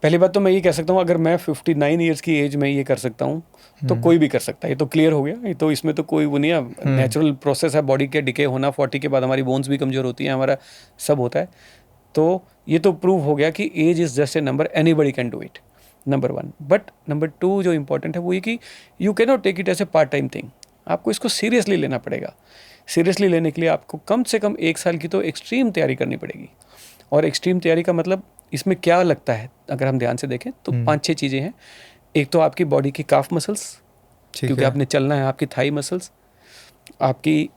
पहली बात तो मैं ये कह सकता हूँ, अगर मैं 59 ईयर्स की एज में ये कर सकता हूँ तो कोई भी कर सकता है। ये तो क्लियर हो गया, ये तो इसमें तो कोई वो नहीं है, नेचुरल प्रोसेस है बॉडी के डिके होना। 40 के बाद हमारी बोन्स भी कमज़ोर होती हैं, हमारा सब होता है। तो ये तो प्रूव हो गया कि age is just a number, anybody can do it, number 1। But number 2 जो इंपॉर्टेंट है वो ये कि you can not take it as a part time thing. आपको इसको सीरियसली लेना पड़ेगा। सीरियसली लेने के लिए आपको कम से कम 1 साल की तो एक्सट्रीम तैयारी करनी पड़ेगी। और एक्सट्रीम तैयारी का मतलब इसमें क्या लगता है, अगर हम ध्यान से देखें तो 5-6 चीज़ें हैं। एक तो आपकी बॉडी की काफ मसल्स, क्योंकि आपने चलना है, आपकी थाई मसल्स, आपकी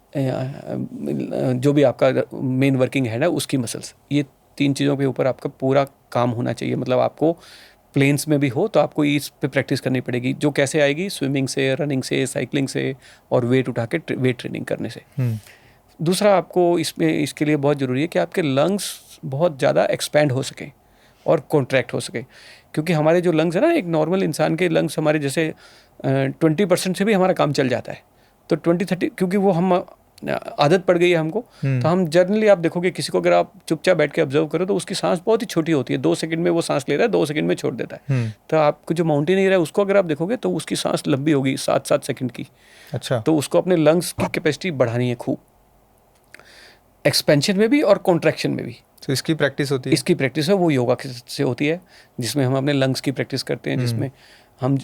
जो भी आपका मेन वर्किंग है ना उसकी मसल्स, ये 3 चीज़ों के ऊपर आपका पूरा काम होना चाहिए। मतलब आपको प्लेन्स में भी हो तो आपको इस पे प्रैक्टिस करनी पड़ेगी। जो कैसे आएगी? स्विमिंग से, रनिंग से, साइकिलिंग से और वेट उठा के वेट ट्रेनिंग करने से। दूसरा, आपको इसके लिए बहुत ज़रूरी है कि आपके लंग्स बहुत ज़्यादा एक्सपैंड हो सकें और कॉन्ट्रैक्ट हो सके। क्योंकि हमारे जो लंग्स है ना, एक नॉर्मल इंसान के लंग्स हमारे जैसे 20% से भी हमारा काम चल जाता है। तो 20-30, क्योंकि वो हम आदत पड़ गई है हमको। तो हम जनरली, आप देखोगे किसी को अगर आप चुपचाप बैठ के ऑब्जर्व करो तो उसकी सांस बहुत ही छोटी होती है। 2 सेकंड में वो सांस ले रहा है, 2 सेकंड में छोड़ देता है। तो आपको जो माउंटेनियर है उसको अगर आप देखोगे तो उसकी सांस लंबी होगी, 7-7 सेकंड की। अच्छा। तो उसको अपने लंग्स की कैपेसिटी बढ़ानी है खूब, एक्सपेंशन में भी और कॉन्ट्रैक्शन में भी। तो इसकी प्रैक्टिस होती है? इसकी प्रैक्टिस है वो योगा से होती है, जिसमें हम अपने लंग्स की प्रैक्टिस करते हैं। जिसमें हम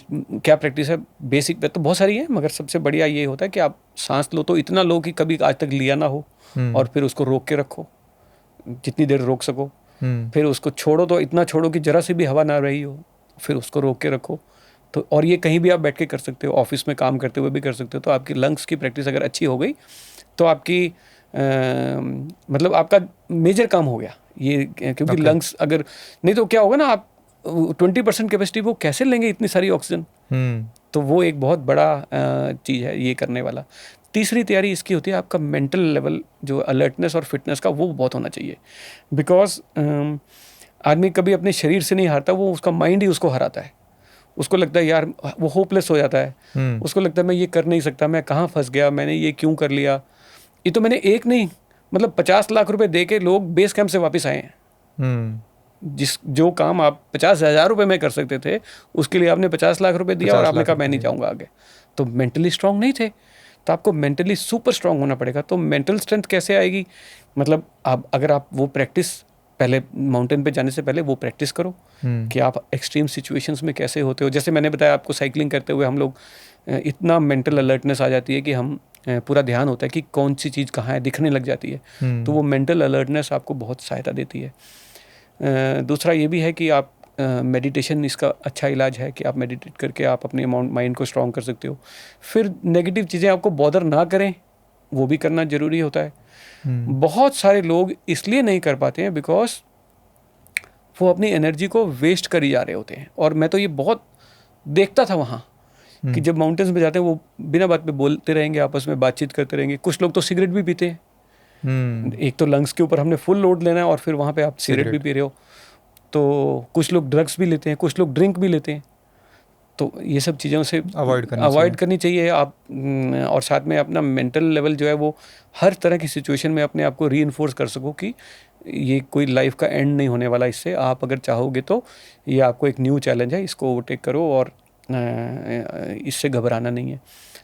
क्या प्रैक्टिस है, बेसिक तो बहुत सारी है, मगर सबसे बढ़िया ये होता है कि आप सांस लो तो इतना लो कि कभी आज तक लिया ना हो, और फिर उसको रोक के रखो जितनी देर रोक सको। फिर उसको छोड़ो तो इतना छोड़ो कि जरा सी भी हवा ना रही हो, फिर उसको रोक के रखो। तो और ये कहीं भी आप बैठ के कर सकते हो, ऑफिस में काम करते हुए भी कर सकते हो। तो आपकी लंग्स की प्रैक्टिस अगर अच्छी हो गई तो आपकी मतलब आपका मेजर काम हो गया ये। क्योंकि लंग्स अगर नहीं तो क्या होगा ना, आप 20% कैपेसिटी वो कैसे लेंगे इतनी सारी ऑक्सीजन। तो वो एक बहुत बड़ा चीज़ है ये करने वाला। तीसरी तैयारी इसकी होती है आपका मेंटल लेवल, जो अलर्टनेस और फिटनेस का, वो बहुत होना चाहिए। बिकॉज आदमी कभी अपने शरीर से नहीं हारता, वो उसका माइंड ही उसको हराता है। उसको लगता है यार, वो होपलेस हो जाता है। उसको लगता है मैं ये कर नहीं सकता, मैं कहाँ फंस गया, मैंने ये क्यों कर लिया। ये तो मैंने एक नहीं, मतलब 50 लाख रुपए दे के लोग बेस कैंप से वापस आए हैं। जो काम आप 50,000 रुपए में कर सकते थे, उसके लिए आपने 50 लाख रुपए दिया और आपने कहा मैं नहीं जाऊंगा आगे। तो मेंटली स्ट्रांग नहीं थे। तो आपको मेंटली सुपर स्ट्रांग होना पड़ेगा। तो मेंटल स्ट्रेंथ कैसे आएगी? मतलब अगर आप वो प्रैक्टिस पहले माउंटेन पे जाने से पहले वो प्रैक्टिस करो कि आप एक्सट्रीम सिचुएशंस में कैसे होते हो। जैसे मैंने बताया आपको, साइकिलिंग करते हुए हम लोग इतना मेंटल अलर्टनेस आ जाती है कि हम पूरा ध्यान होता है कि कौन सी चीज़ कहाँ है, दिखने लग जाती है। तो वो मेंटल अलर्टनेस आपको बहुत सहायता देती है। दूसरा ये भी है कि आप मेडिटेशन इसका अच्छा इलाज है कि आप मेडिटेट करके आप अपने माइंड को स्ट्रॉन्ग कर सकते हो। फिर नेगेटिव चीज़ें आपको बॉदर ना करें, वो भी करना ज़रूरी होता है। बहुत सारे लोग इसलिए नहीं कर पाते हैं बिकॉज वो अपनी एनर्जी को वेस्ट कर ही जा रहे होते हैं। और मैं तो ये बहुत देखता था वहाँ कि जब माउंटेन्स में जाते हैं वो बिना बात पे बोलते रहेंगे, आपस में बातचीत करते रहेंगे। कुछ लोग तो सिगरेट भी पीते हैं। एक तो लंग्स के ऊपर हमने फुल लोड लेना है और फिर वहाँ पे आप सिगरेट भी पी रहे हो। तो कुछ लोग ड्रग्स भी लेते हैं, कुछ लोग ड्रिंक भी लेते हैं। तो ये सब चीज़ों से अवॉइड करनी चाहिए आप। और साथ में अपना मेंटल लेवल जो है वो हर तरह की सिचुएशन में अपने आप को रीइंफोर्स कर सको कि ये कोई लाइफ का एंड नहीं होने वाला इससे। आप अगर चाहोगे तो ये आपको एक न्यू चैलेंज है, इसको ओवरटेक करो और इससे घबराना नहीं है।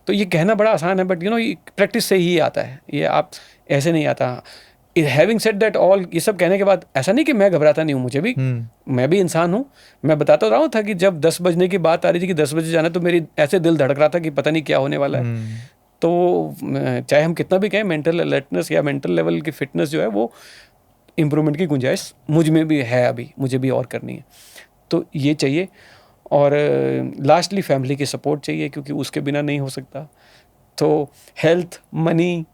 तो ये कहना बड़ा आसान है, बट ये प्रैक्टिस से ही आता है, ये आप ऐसे नहीं आता। हैविंग सेड दैट ऑल, ये सब कहने के बाद ऐसा नहीं कि मैं घबराता नहीं हूँ, मुझे भी मैं भी इंसान हूँ। मैं बताता रहा हूँ था कि जब 10 बजने की बात आ रही थी कि 10 बजे जाना, तो मेरी ऐसे दिल धड़क रहा था कि पता नहीं क्या होने वाला है। तो चाहे हम कितना भी कहें, मेंटल अलर्टनेस या मेंटल लेवल की फिटनेस जो है वो इम्प्रूवमेंट की गुंजाइश मुझ में भी है, अभी मुझे भी और करनी है। तो ये चाहिए। और लास्टली फैमिली की सपोर्ट चाहिए, क्योंकि उसके बिना नहीं हो सकता। तो हेल्थ, मनी,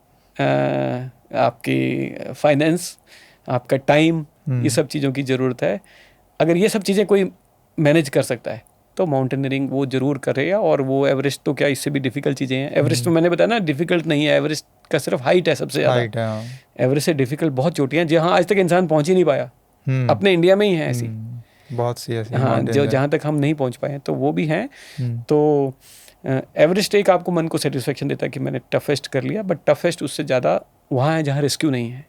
आपकी फाइनेंस, आपका टाइम, ये सब चीज़ों की ज़रूरत है। अगर ये सब चीज़ें कोई मैनेज कर सकता है तो माउंटेनियरिंग वो ज़रूर करेगा। और वो एवरेस्ट तो क्या, इससे भी डिफ़िकल्ट चीज़ें हैं। एवरेस्ट तो मैंने बताया ना डिफ़िकल्ट नहीं है, एवरेस्ट का सिर्फ हाइट है सबसे ज़्यादा। एवरेस्ट से डिफ़िकल्ट बहुत चोटियाँ जहाँ आज तक इंसान पहुँच ही नहीं पाया। अपने इंडिया में ही है ऐसी बहुत सी ऐसी, हाँ, जो जहाँ तक हम नहीं पहुँच पाए हैं, तो वो भी हैं। तो एवरेस्ट एक आपको मन को सेटिस्फेक्शन देता है कि मैंने टफेस्ट कर लिया, बट टफेस्ट उससे ज़्यादा वहाँ है जहाँ रेस्क्यू नहीं है।